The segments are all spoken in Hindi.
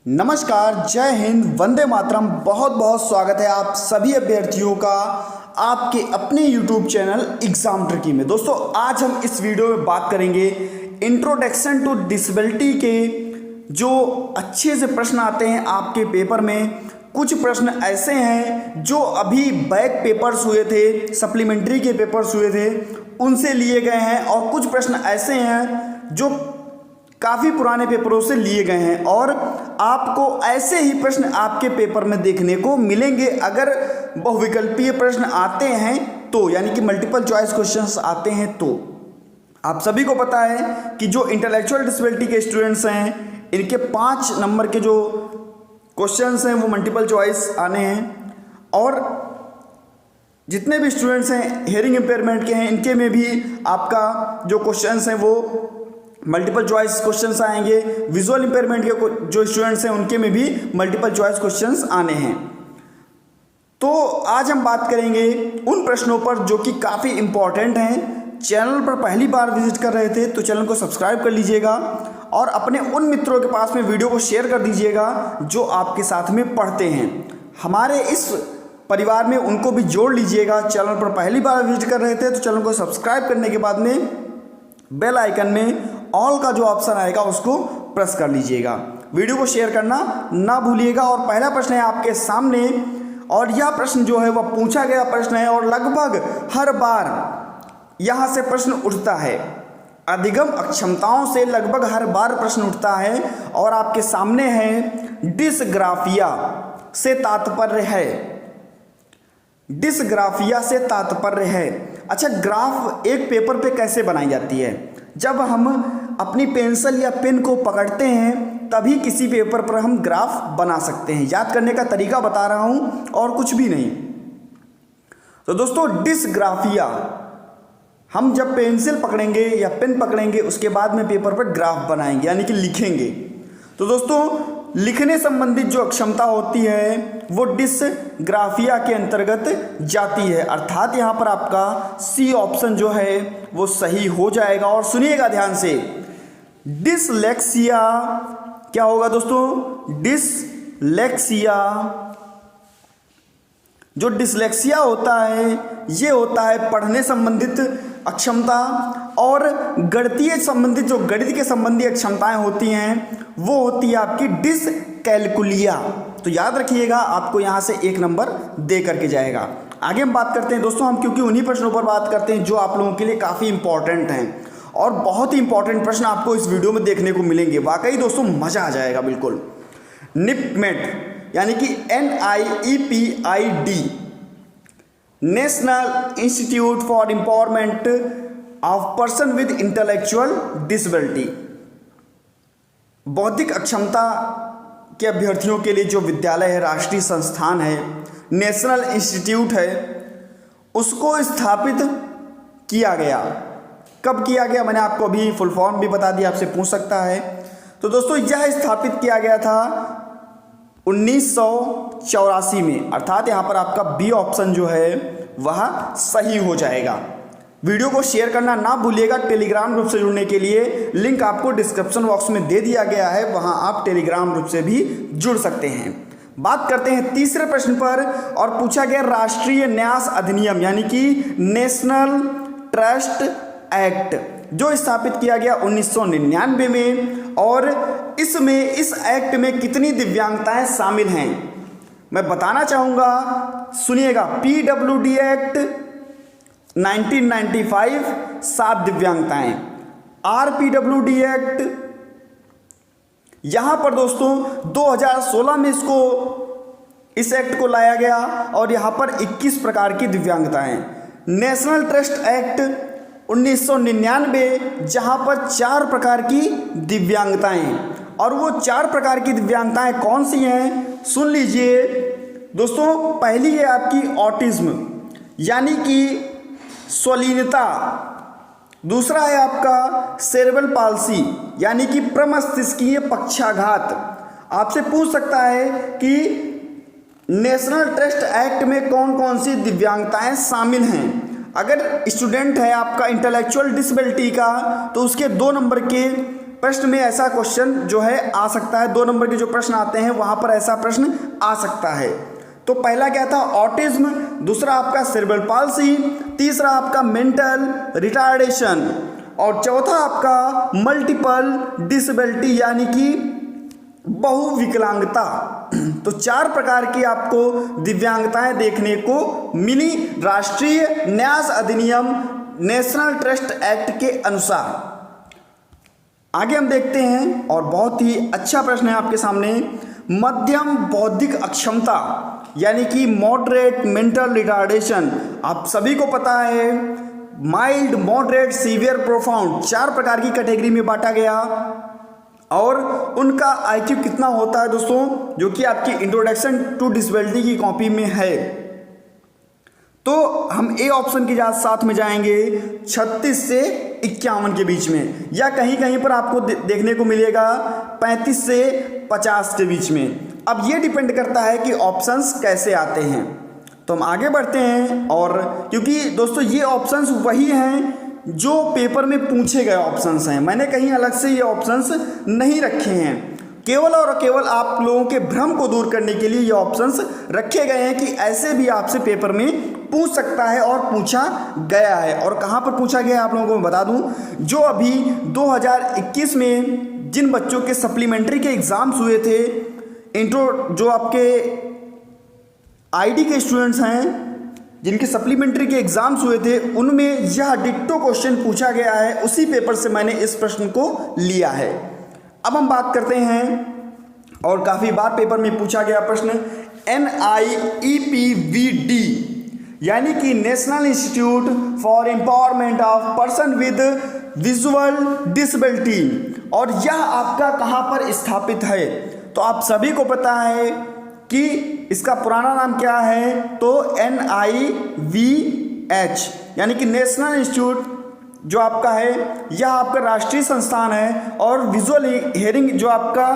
नमस्कार, जय हिंद, वंदे मातरम। बहुत बहुत स्वागत है आप सभी अभ्यर्थियों का आपके अपने YouTube चैनल एग्जाम ट्रिकी में। दोस्तों, आज हम इस वीडियो में बात करेंगे इंट्रोडक्शन टू डिसेबिलिटी के जो अच्छे से प्रश्न आते हैं आपके पेपर में। कुछ प्रश्न ऐसे हैं जो अभी बैक पेपर्स हुए थे, सप्लीमेंट्री के पेपर्स हुए थे, उनसे लिए गए हैं, और कुछ प्रश्न ऐसे हैं जो काफ़ी पुराने पेपरों से लिए गए हैं। और आपको ऐसे ही प्रश्न आपके पेपर में देखने को मिलेंगे अगर बहुविकल्पीय प्रश्न आते हैं तो, यानी कि मल्टीपल चॉइस क्वेश्चंस आते हैं तो। आप सभी को पता है कि जो इंटेलेक्चुअल डिसेबिलिटी के स्टूडेंट्स हैं, इनके 5 नंबर के जो क्वेश्चंस हैं वो मल्टीपल चॉइस आने हैं, और जितने भी स्टूडेंट्स हैं हियरिंग इम्पेयरमेंट के हैं, इनके में भी आपका जो क्वेश्चंस हैं वो मल्टीपल चॉइस क्वेश्चंस आएंगे। विजुअल इंपेयरमेंट के जो स्टूडेंट्स हैं उनके में भी मल्टीपल चॉइस क्वेश्चंस आने हैं। तो आज हम बात करेंगे उन प्रश्नों पर जो कि काफ़ी इंपॉर्टेंट हैं। चैनल पर पहली बार विजिट कर रहे थे तो चैनल को सब्सक्राइब कर लीजिएगा, और अपने उन मित्रों के पास में वीडियो को शेयर कर दीजिएगा जो आपके साथ में पढ़ते हैं। हमारे इस परिवार में उनको भी जोड़ लीजिएगा। चैनल पर पहली बार विजिट कर रहे थे तो चैनल को सब्सक्राइब करने के बाद में बेल आइकन में ऑल का जो ऑप्शन आएगा उसको प्रेस कर लीजिएगा। वीडियो को शेयर करना ना भूलिएगा। और पहला प्रश्न है आपके सामने, और यह प्रश्न जो है वह पूछा गया प्रश्न है और लगभग हर बार यहाँ से प्रश्न उठता है। अधिगम अक्षमताओं से लगभग हर बार प्रश्न उठता है, और आपके सामने है डिसग्राफिया से तात्पर्य है। डिसग्राफिया से तात्पर्य है। अच्छा, ग्राफ एक पेपर पे कैसे बनाई जाती है? जब हम अपनी पेंसिल या पेन को पकड़ते हैं तभी किसी पेपर पर हम ग्राफ बना सकते हैं। याद करने का तरीका बता रहा हूं और कुछ भी नहीं। तो दोस्तों, डिसग्राफिया, हम जब पेंसिल पकड़ेंगे या पेन पकड़ेंगे उसके बाद में पेपर पर ग्राफ बनाएंगे, यानी कि लिखेंगे। तो दोस्तों, लिखने संबंधित जो अक्षमता होती है वो डिसग्राफिया के अंतर्गत जाती है, अर्थात यहाँ पर आपका सी ऑप्शन जो है वो सही हो जाएगा। और सुनिएगा ध्यान से, डिसलेक्सिया क्या होगा दोस्तों? डिसलेक्सिया, जो डिसलेक्सिया होता है ये होता है पढ़ने संबंधित अक्षमता, और गणितीय संबंधित जो गणित के संबंधी अक्षमताएं होती हैं वो होती है आपकी डिसकैलकुलिया। तो याद रखिएगा, आपको यहाँ से 1 नंबर दे करके जाएगा। आगे हम बात करते हैं दोस्तों, हम क्योंकि उन्हीं प्रश्नों पर बात करते हैं जो आप लोगों के लिए काफ़ी इंपॉर्टेंट हैं, और बहुत ही इंपॉर्टेंट प्रश्न आपको इस वीडियो में देखने को मिलेंगे। वाकई दोस्तों मज़ा आ जाएगा बिल्कुल। निपमेट यानी कि NIEPID, national institute for empowerment of person with intellectual disability, बौद्धिक अक्षमता के अभ्यर्थियों के लिए जो विद्यालय है, राष्ट्रीय संस्थान है, नेशनल इंस्टीट्यूट है, उसको स्थापित किया गया। कब किया गया? मैंने आपको अभी फुल फॉर्म भी बता दिया, आपसे पूछ सकता है। तो दोस्तों, यह स्थापित किया गया था 1984 में, अर्थात यहाँ पर आपका बी ऑप्शन जो है वह सही हो जाएगा। वीडियो को शेयर करना ना भूलिएगा। टेलीग्राम ग्रुप से जुड़ने के लिए लिंक आपको डिस्क्रिप्शन बॉक्स में दे दिया गया है, वहां आप टेलीग्राम ग्रुप से भी जुड़ सकते हैं। बात करते हैं तीसरे प्रश्न पर, और पूछा गया राष्ट्रीय न्यास अधिनियम यानी कि नेशनल ट्रस्ट एक्ट, जो स्थापित किया गया 1999 में, और इस एक्ट में कितनी दिव्यांगताएं शामिल हैं मैं बताना चाहूँगा। सुनिएगा, PWD एक्ट 1995 7 दिव्यांगताएं, RPWD एक्ट यहां पर दोस्तों 2016 में इस एक्ट को लाया गया, और यहां पर 21 प्रकार की दिव्यांगताएं। नेशनल ट्रस्ट एक्ट 1999, जहां पर 4 प्रकार की दिव्यांगताएं, और वो 4 प्रकार की दिव्यांगताएं कौन सी हैं सुन लीजिए दोस्तों। पहली है आपकी ऑटिज्म यानी कि स्वलीनता, दूसरा है आपका सेरेब्रल पाल्सी यानी कि प्रमस्तिष्कीय पक्षाघात। आपसे पूछ सकता है कि नेशनल ट्रस्ट एक्ट में कौन कौन सी दिव्यांगताएं शामिल हैं। अगर स्टूडेंट है आपका इंटेलेक्चुअल डिसेबिलिटी का, तो उसके 2 नंबर के प्रश्न में ऐसा क्वेश्चन जो है आ सकता है, 2 नंबर के जो प्रश्न आते हैं वहां पर ऐसा प्रश्न आ सकता है। तो पहला क्या था, ऑटिज्म, दूसरा आपका सेरेब्रल पाल्सी, तीसरा आपका मेंटल रिटार्डेशन और चौथा आपका मल्टीपल डिसेबिलिटी यानी कि बहुविकलांगता। तो 4 प्रकार की आपको दिव्यांगताएं देखने को मिली राष्ट्रीय न्यास अधिनियम नेशनल ट्रस्ट एक्ट के अनुसार। आगे हम देखते हैं और बहुत ही अच्छा प्रश्न है आपके सामने, मध्यम बौद्धिक अक्षमता यानी कि मॉडरेट मेंटल रिटार्डेशन। आप सभी को पता है माइल्ड, मॉडरेट, सीवियर, प्रोफाउंड 4 प्रकार की कैटेगरी में बांटा गया और उनका आईक्यू कितना होता है दोस्तों, जो कि आपकी इंट्रोडक्शन टू डिसेबिलिटी की कॉपी में है। तो हम ए ऑप्शन के साथ में जाएंगे 36 से 51 के बीच में, या कहीं कहीं पर आपको देखने को मिलेगा 35 से 50 के बीच में। अब ये डिपेंड करता है कि ऑप्शंस कैसे आते हैं। तो हम आगे बढ़ते हैं, और क्योंकि दोस्तों ये ऑप्शंस वही हैं जो पेपर में पूछे गए ऑप्शंस हैं, मैंने कहीं अलग से ये ऑप्शंस नहीं रखे हैं, केवल और केवल आप लोगों के भ्रम को दूर करने के लिए ये ऑप्शंस रखे गए हैं कि ऐसे भी आपसे पेपर में पूछ सकता है और पूछा गया है। और कहाँ पर पूछा गया है आप लोगों को मैं बता दूं, जो अभी 2021 में जिन बच्चों के सप्लीमेंट्री के एग्जाम्स हुए थे, जो आपके आईडी के स्टूडेंट्स हैं जिनके सप्लीमेंट्री के एग्जाम्स हुए थे, उनमें यह डिट्टो क्वेश्चन पूछा गया है, उसी पेपर से मैंने इस प्रश्न को लिया है। अब हम बात करते हैं, और काफ़ी बार पेपर में पूछा गया प्रश्न NIEPVD यानी कि national institute for empowerment of person with visual disability, और यह आपका कहाँ पर स्थापित है। तो आप सभी को पता है कि इसका पुराना नाम क्या है, तो NIVH यानी कि नेशनल इंस्टीट्यूट जो आपका है, यह आपका राष्ट्रीय संस्थान है। और विजुअल हियरिंग जो आपका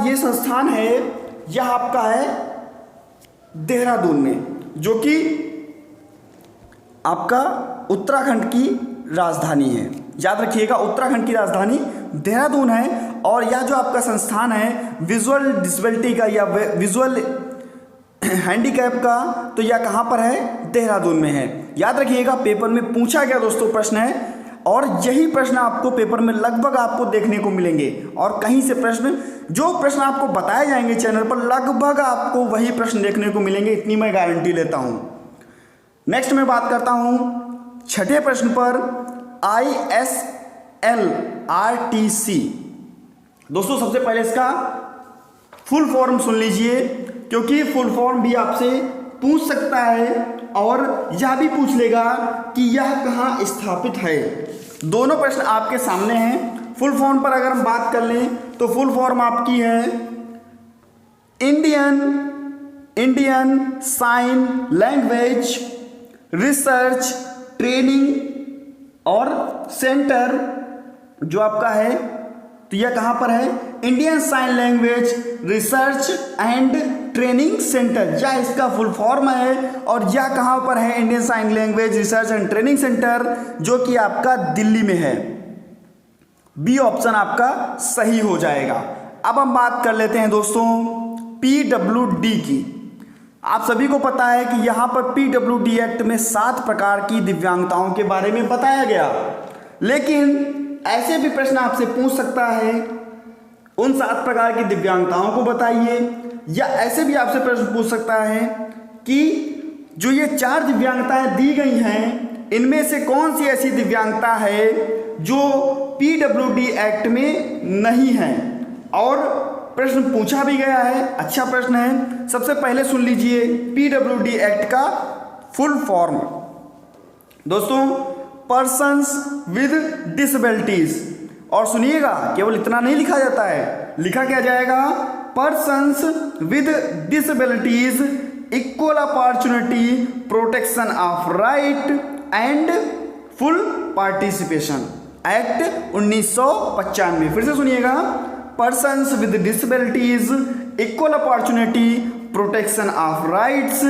ये संस्थान है, यह आपका है देहरादून में, जो कि आपका उत्तराखंड की राजधानी है। याद रखिएगा, उत्तराखंड की राजधानी देहरादून है। और यह जो आपका संस्थान है विजुअल डिसेबिलिटी का या विजुअल हैंडीकैप का, तो यह कहाँ पर है, देहरादून में है। याद रखिएगा, पेपर में पूछा गया दोस्तों प्रश्न है, और यही प्रश्न आपको पेपर में लगभग आपको देखने को मिलेंगे। और कहीं से जो प्रश्न आपको बताए जाएंगे चैनल पर, लगभग आपको वही प्रश्न देखने को मिलेंगे, इतनी मैं गारंटी लेता हूं। नेक्स्ट मैं बात करता हूं 6ठे प्रश्न पर, ISLRTC। दोस्तों सबसे पहले इसका फुल फॉर्म सुन लीजिए, क्योंकि फुल फॉर्म भी आपसे पूछ सकता है और यह भी पूछ लेगा कि यह कहाँ स्थापित है। दोनों प्रश्न आपके सामने हैं। फुल फॉर्म पर अगर हम बात कर लें तो फुल फॉर्म आपकी है Indian sign language research training और सेंटर, जो आपका है, तो यह कहाँ पर है, Indian sign language research and training centre, यह इसका फुल फॉर्म है। और यह कहाँ पर है, Indian sign language research and training centre, जो कि आपका दिल्ली में है। बी ऑप्शन आपका सही हो जाएगा। अब हम बात कर लेते हैं दोस्तों PWD की। आप सभी को पता है कि यहाँ पर PWD एक्ट में 7 प्रकार की दिव्यांगताओं के बारे में बताया गया, लेकिन ऐसे भी प्रश्न आपसे पूछ सकता है उन 7 प्रकार की दिव्यांगताओं को बताइए, या ऐसे भी आपसे प्रश्न पूछ सकता है कि जो ये 4 दिव्यांगताएं दी गई हैं, इनमें से कौन सी ऐसी दिव्यांगता है जो PWD एक्ट में नहीं है। और प्रश्न पूछा भी गया है, अच्छा प्रश्न है। सबसे पहले सुन लीजिए PWD एक्ट का फुल फॉर्म दोस्तों, पर्सन्स विद डिसेबिलिटीज। और सुनिएगा, केवल इतना नहीं लिखा जाता है, लिखा क्या जाएगा, persons with disabilities equal opportunity protection of right and full participation act 1995। फिर से सुनिएगा, persons with disabilities equal opportunity protection of rights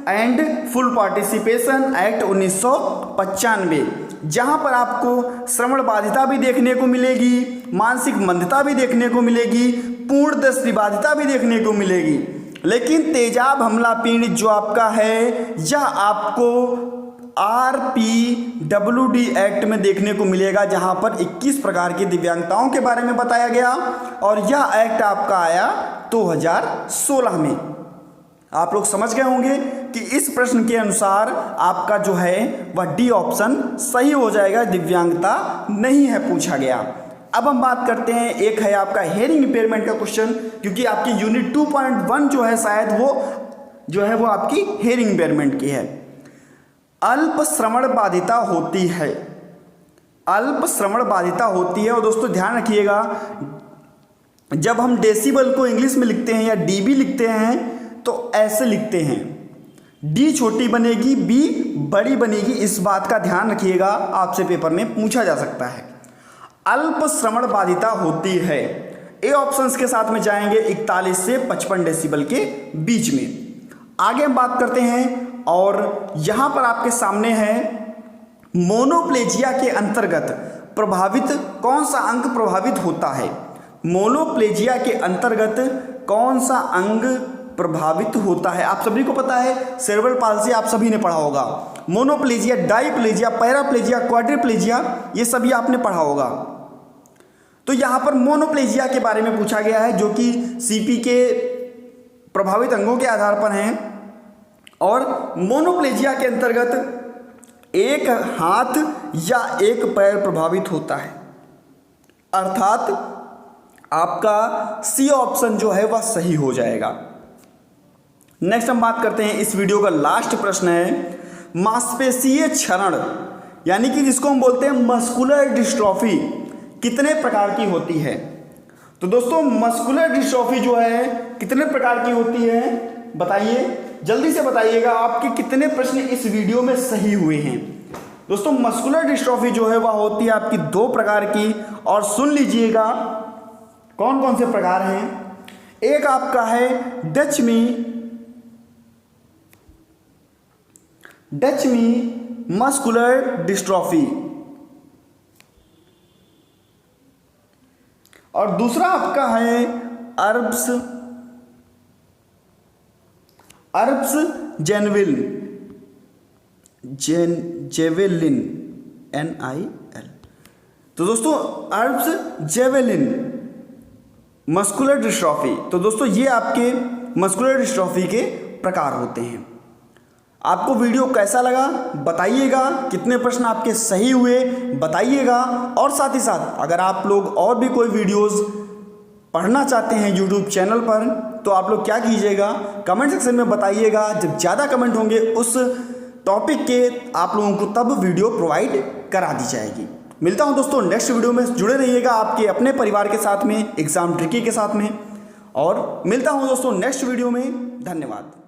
and full participation act 1995। जहां पर आपको श्रवण बाधिता भी देखने को मिलेगी, मानसिक मंदता भी देखने को मिलेगी, पूर्ण दृष्टि बाधिता भी देखने को मिलेगी। लेकिन तेजाब हमला पीड़ित जो आपका है यह आपको RPWD एक्ट में देखने को मिलेगा, जहां पर 21 प्रकार की दिव्यांगताओं के बारे में बताया गया और यह एक्ट आपका आया 2016 में। आप लोग समझ गए होंगे कि इस प्रश्न के अनुसार आपका जो है वह डी ऑप्शन सही हो जाएगा, दिव्यांगता नहीं है पूछा गया। अब हम बात करते हैं, एक है आपका हेयरिंग इंपेयरमेंट का क्वेश्चन, क्योंकि आपकी यूनिट 2.1 जो है शायद वो आपकी हेयरिंग इंपेयरमेंट की है। अल्प श्रवण बाधिता होती है, अल्प श्रवण बाधिता होती है। और दोस्तों ध्यान रखिएगा, जब हम डेसिबल को इंग्लिश में लिखते हैं या डीबी लिखते हैं तो ऐसे लिखते हैं, डी छोटी बनेगी, बी बड़ी बनेगी। इस बात का ध्यान रखिएगा, आपसे पेपर में पूछा जा सकता है। अल्प श्रवण बाधिता होती है, ए ऑप्शंस के साथ में जाएंगे 41 से 55 डेसिबल के बीच में। आगे हम बात करते हैं और यहां पर आपके सामने है मोनोप्लेजिया के अंतर्गत प्रभावित कौन सा अंग प्रभावित होता है। मोनोप्लेजिया के अंतर्गत कौन सा अंग प्रभावित होता है। आप सभी को पता है सेरेब्रल पाल्सी आप सभी ने पढ़ा होगा। मोनोप्लेजिया, डाईप्लेजिया, पैराप्लेजिया, क्वाड्रिप्लेजिया, ये सभी आपने पढ़ा होगा। तो यहां पर मोनोप्लेजिया के बारे में पूछा गया है, जो कि सीपी के प्रभावित अंगों के आधार पर हैं। और मोनोप्लेजिया के अंतर्गत एक हाथ या एक पैर प्रभावित होता है, अर्थात आपका सी ऑप्शन जो है वह सही हो जाएगा। नेक्स्ट हम बात करते हैं, इस वीडियो का लास्ट प्रश्न है, मांसपेशीय क्षरण यानी कि जिसको हम बोलते हैं मस्कुलर डिस्ट्रॉफी कितने प्रकार की होती है। तो दोस्तों मस्कुलर डिस्ट्रॉफी जो है कितने प्रकार की होती है बताइए, जल्दी से बताइएगा। आपके कितने प्रश्न इस वीडियो में सही हुए हैं। दोस्तों मस्कुलर डिस्ट्रॉफी जो है वह होती है आपकी 2 प्रकार की, और सुन लीजिएगा कौन कौन से प्रकार हैं। एक आपका है डचमी मस्कुलर डिस्ट्रॉफी, और दूसरा आपका है अर्ब्स जेवेलिन NIL। तो दोस्तों अर्ब्स जेवेलिन मस्कुलर डिस्ट्रॉफी, तो दोस्तों ये आपके मस्कुलर डिस्ट्रॉफी के प्रकार होते हैं। आपको वीडियो कैसा लगा बताइएगा, कितने प्रश्न आपके सही हुए बताइएगा। और साथ ही साथ अगर आप लोग और भी कोई वीडियोस पढ़ना चाहते हैं यूट्यूब चैनल पर, तो आप लोग क्या कीजिएगा, कमेंट सेक्शन में बताइएगा। जब ज़्यादा कमेंट होंगे उस टॉपिक के आप लोगों को तब वीडियो प्रोवाइड करा दी जाएगी। मिलता हूं दोस्तों नेक्स्ट वीडियो में, जुड़े रहिएगा आपके अपने परिवार के साथ में, एग्जाम ट्रिकी के साथ में, और मिलता हूं दोस्तों नेक्स्ट वीडियो में। धन्यवाद।